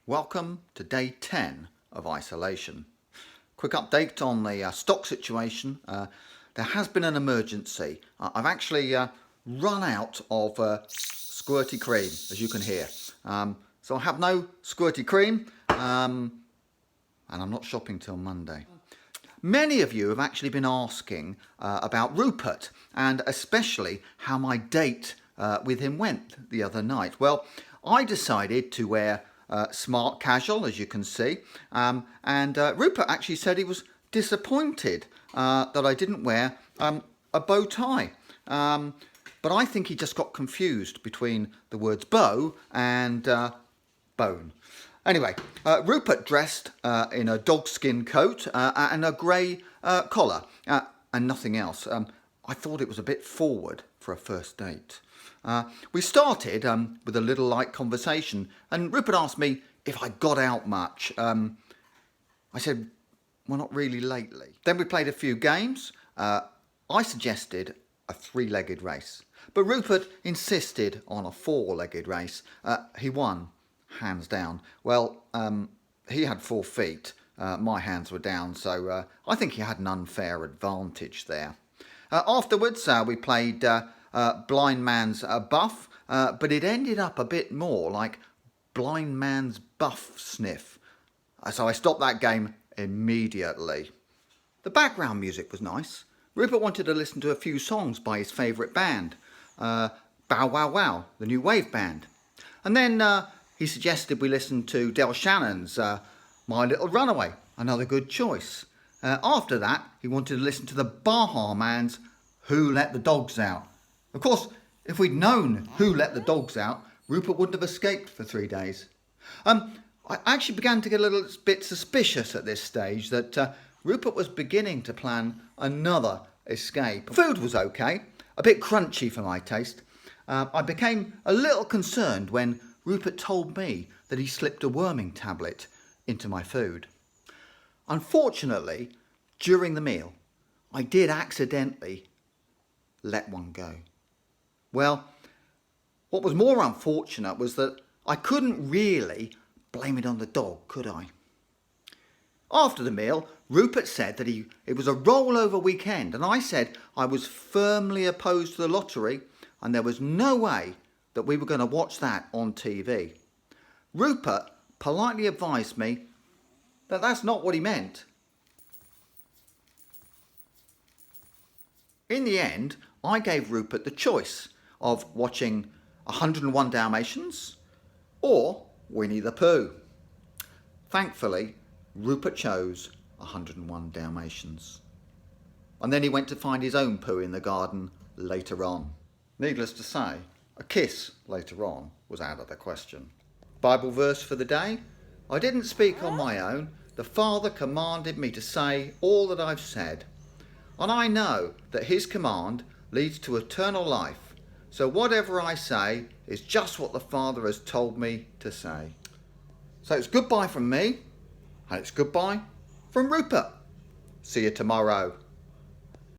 Welcome to day 10 of isolation. Quick update on the stock situation. There has been an emergency. I've actually run out of squirty cream, as you can hear. So I have no squirty cream and I'm not shopping till Monday. Many of you have actually been asking about Rupert and especially how my date with him went the other night. Well, I decided to wear smart casual, as you can see, and Rupert actually said he was disappointed that I didn't wear a bow tie. But I think he just got confused between the words bow and bone. Anyway, Rupert dressed in a dogskin coat and a grey collar and nothing else. I thought it was a bit forward for a first date. We started with a little light conversation and Rupert asked me if I got out much. I said, well, not really lately. Then we played a few games. I suggested a three-legged race, but Rupert insisted on a four-legged race. He won, hands down. Well, he had 4 feet. My hands were down, so I think he had an unfair advantage there. Afterwards, we played blind man's buff, but it ended up a bit more like blind man's buff sniff. So I stopped that game immediately. The background music was nice. Rupert wanted to listen to a few songs by his favourite band, Bow Wow Wow, the new wave band. And then he suggested we listen to Del Shannon's My Little Runaway, another good choice. After that, he wanted to listen to the Baha Man's Who Let the Dogs Out. Of course, if we'd known who let the dogs out, Rupert wouldn't have escaped for 3 days. I actually began to get a little bit suspicious at this stage that Rupert was beginning to plan another escape. Food was okay, a bit crunchy for my taste. I became a little concerned when Rupert told me that he slipped a worming tablet into my food. Unfortunately, during the meal, I did accidentally let one go. Well, what was more unfortunate was that I couldn't really blame it on the dog, could I? After the meal, Rupert said that it was a rollover weekend, and I said I was firmly opposed to the lottery and there was no way that we were going to watch that on TV. Rupert politely advised me that that's not what he meant. In the end, I gave Rupert the choice of watching 101 Dalmatians or Winnie the Pooh. Thankfully, Rupert chose 101 Dalmatians. And then he went to find his own poo in the garden later on. Needless to say, a kiss later on was out of the question. Bible verse for the day: I didn't speak on my own. The Father commanded me to say all that I've said. And I know that his command leads to eternal life. So whatever I say is just what the Father has told me to say. So it's goodbye from me, and it's goodbye from Rupert. See you tomorrow.